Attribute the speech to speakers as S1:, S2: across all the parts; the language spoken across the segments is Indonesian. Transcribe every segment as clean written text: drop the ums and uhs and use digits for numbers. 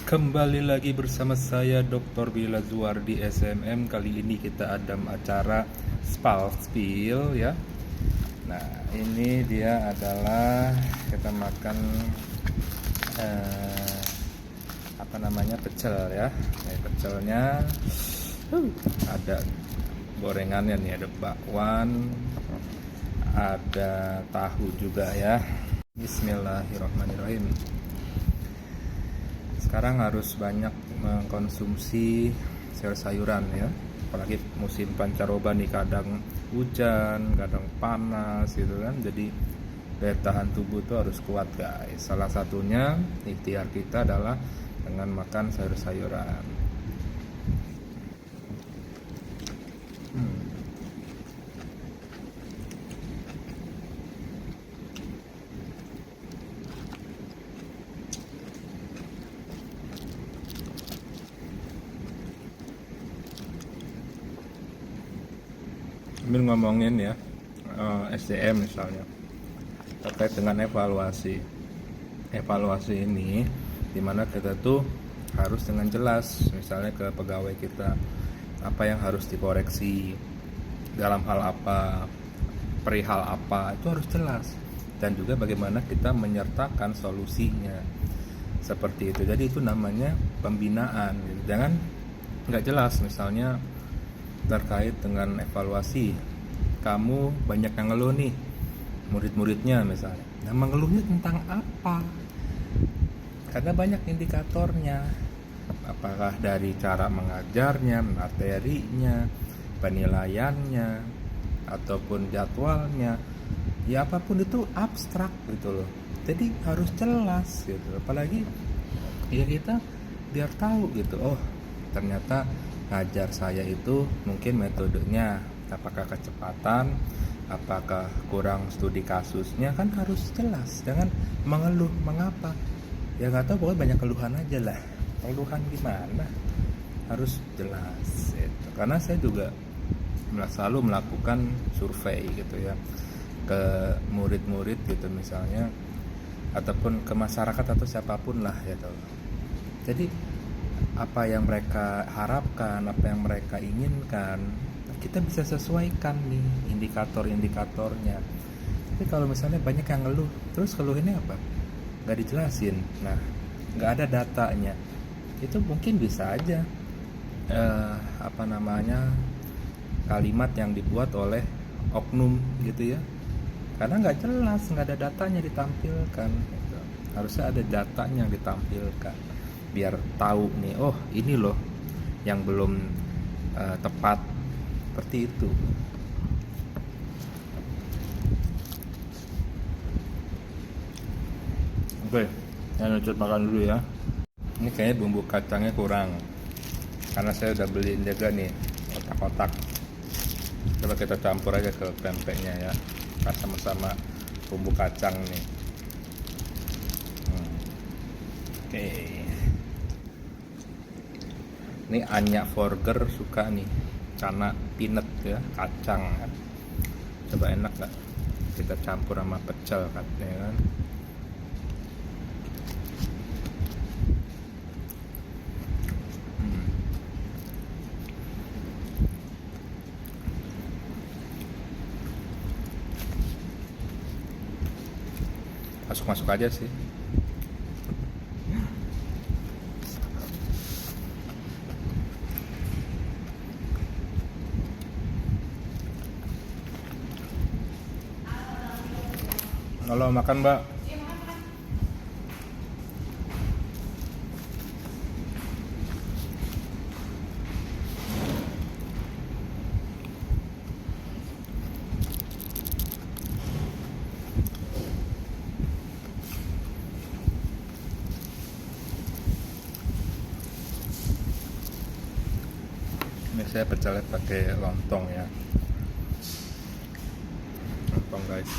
S1: Kembali lagi bersama saya Dr. Bila Zuar di SMM. Kali ini kita ada acara Spalspil ya. Nah, ini dia adalah kita makan apa namanya, pecel ya. Pecelnya ada gorengannya nih, ada bakwan, ada tahu juga ya. Bismillahirrahmanirrahim. Sekarang harus banyak mengkonsumsi sayur-sayuran ya, apalagi musim pancaroba nih, kadang hujan, kadang panas gitu kan, jadi daya tahan tubuh tuh harus kuat guys. Salah satunya ikhtiar kita adalah dengan makan sayur-sayuran. Sambil ngomongin ya, SDM misalnya, terkait dengan evaluasi ini, dimana kita tuh harus dengan jelas misalnya ke pegawai kita apa yang harus dikoreksi, dalam hal apa, perihal apa, itu harus jelas, dan juga bagaimana kita menyertakan solusinya, seperti itu. Jadi itu namanya pembinaan gitu. Jangan nggak jelas misalnya terkait dengan evaluasi, kamu banyak yang ngeluh nih, murid-muridnya misalnya. Nah, mengeluhnya tentang apa? Karena banyak indikatornya. Apakah dari cara mengajarnya, materinya, penilaiannya, ataupun jadwalnya. Ya apapun itu abstrak gitu loh. Jadi harus jelas gitu. Apalagi ya kita biar tahu gitu. Oh, ternyata ngajar saya itu mungkin metodenya, apakah kecepatan, apakah kurang studi kasusnya, kan harus jelas. Jangan mengeluh mengapa, ya nggak tahu, pokoknya banyak keluhan aja lah. Keluhan gimana, harus jelas itu. Karena saya juga selalu melakukan survei gitu ya, ke murid-murid gitu misalnya, ataupun ke masyarakat atau siapapun lah gitu. Jadi apa yang mereka harapkan, apa yang mereka inginkan, kita bisa sesuaikan nih indikator-indikatornya. Tapi kalau misalnya banyak yang ngeluh, terus keluhinnya apa? Nggak dijelasin, nah nggak ada datanya, itu mungkin bisa aja apa namanya, kalimat yang dibuat oleh oknum gitu ya, karena nggak jelas, nggak ada datanya ditampilkan gitu. Harusnya ada datanya yang ditampilkan biar tahu nih, oh ini loh yang belum tepat, seperti itu. Oke, saya lanjut makan dulu ya. Ini kayaknya bumbu kacangnya kurang, karena saya udah beliin juga nih kotak-kotak. Coba kita campur aja ke pempeknya ya, sama-sama bumbu kacang nih. Oke. Ini Anya Forger suka nih, karena peanut ya, kacang kan. Coba enak gak kita campur sama pecel katanya kan. Masuk-masuk aja sih. Kalau makan mbak. Ini saya pecelnya pakai lontong ya, lontong guys.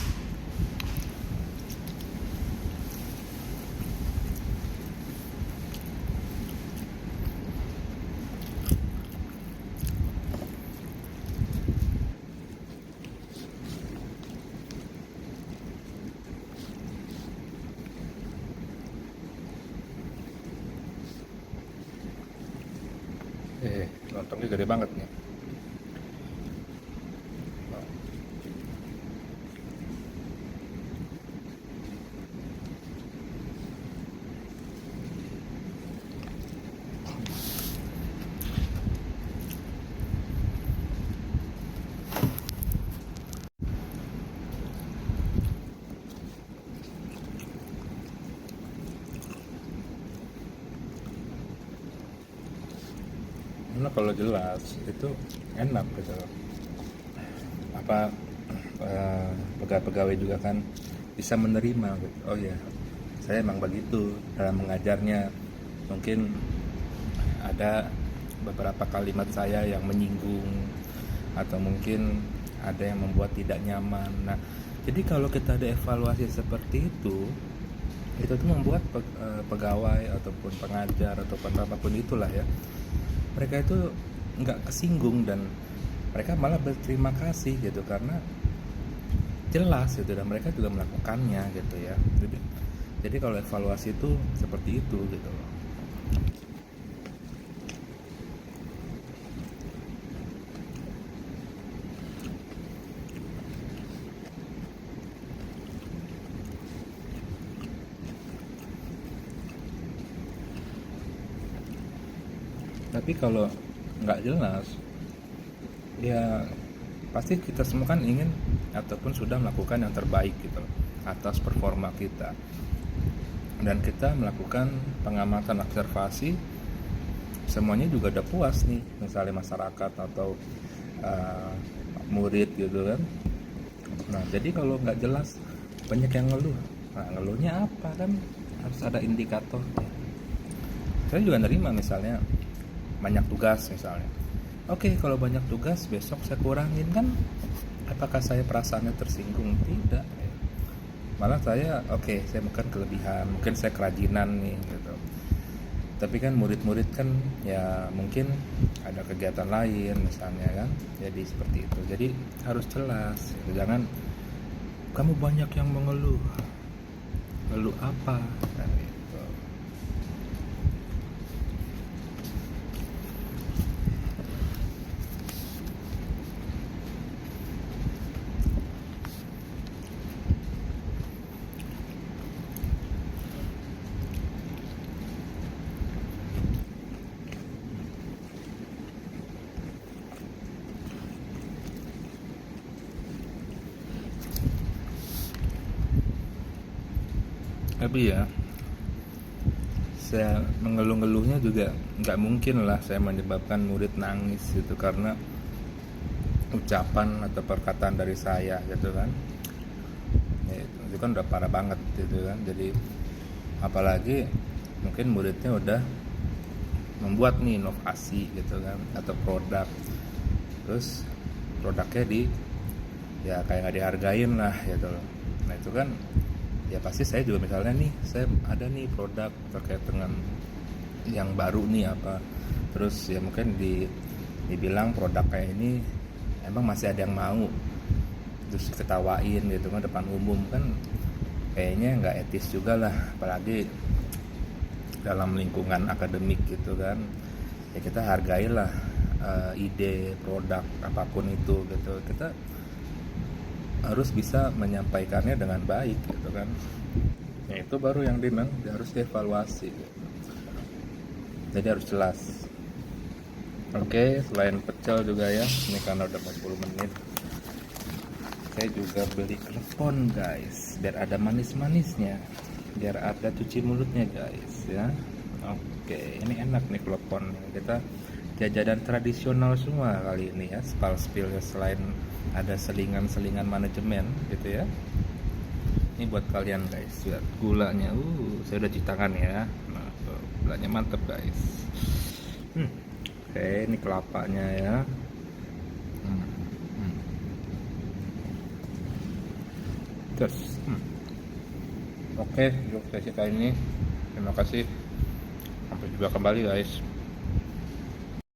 S1: Lontongnya gede banget nih. Karena kalau jelas itu enak gitu loh. Apa pegawai-pegawai juga kan bisa menerima gitu. Oh ya, saya emang begitu dalam mengajarnya. Mungkin ada beberapa kalimat saya yang menyinggung atau mungkin ada yang membuat tidak nyaman. Nah, jadi kalau kita ada evaluasi seperti itu tuh membuat pegawai ataupun pengajar ataupun apapun itulah ya, mereka itu nggak kesinggung dan mereka malah berterima kasih gitu karena jelas gitu dan mereka juga melakukannya gitu ya. Jadi kalau evaluasi itu seperti itu gitu loh. Tapi kalau nggak jelas, ya pasti kita semua kan ingin ataupun sudah melakukan yang terbaik gitu loh, atas performa kita. Dan kita melakukan pengamatan observasi, semuanya juga udah puas nih, misalnya masyarakat atau murid gitu kan. Nah, jadi kalau nggak jelas, banyak yang ngeluh. Nah, ngeluhnya apa kan? Harus ada indikator. Saya juga nerima misalnya banyak tugas misalnya. Oke, kalau banyak tugas besok saya kurangin kan? Apakah saya perasaannya tersinggung? Tidak. Malah saya saya mungkin kelebihan, mungkin saya kerajinan nih gitu. Tapi kan murid-murid kan ya mungkin ada kegiatan lain misalnya kan. Jadi seperti itu. Jadi harus jelas. Jangan kamu banyak yang mengeluh. Ngeluh apa? Kan gitu. Tapi ya, saya mengeluh-ngeluhnya juga nggak mungkin lah saya menyebabkan murid nangis gitu karena ucapan atau perkataan dari saya gitu kan. Ya, itu kan udah parah banget gitu kan. Jadi apalagi mungkin muridnya udah membuat nih inovasi gitu kan atau produk, terus produknya ya kayak nggak dihargain lah gitu loh. Nah itu kan ya pasti saya juga misalnya nih saya ada nih produk terkait dengan yang baru nih apa, terus ya mungkin dibilang produk kayak ini emang masih ada yang mau, terus ketawain gitu kan depan umum kan kayaknya nggak etis juga lah, apalagi dalam lingkungan akademik gitu kan. Ya kita hargailah ide produk apapun itu gitu, kita harus bisa menyampaikannya dengan baik gitu kan. Ya itu baru yang harus dievaluasi gitu. Jadi harus jelas. Oke, selain pecel juga ya, ini karena udah 40 menit, saya juga beli klepon guys, biar ada manis-manisnya, biar ada cuci mulutnya guys ya. Oke, ini enak nih klepon, kita jajanan tradisional semua kali ini ya, spil selain ada selingan-selingan manajemen gitu ya. Ini buat kalian guys, lihat gulanya, saya udah cuci tangan ya. Nah, tuh, gulanya mantep guys. Oke, ini kelapanya ya. Terus, oke, yuk sesi kali ini. Terima kasih. Sampai jumpa kembali guys.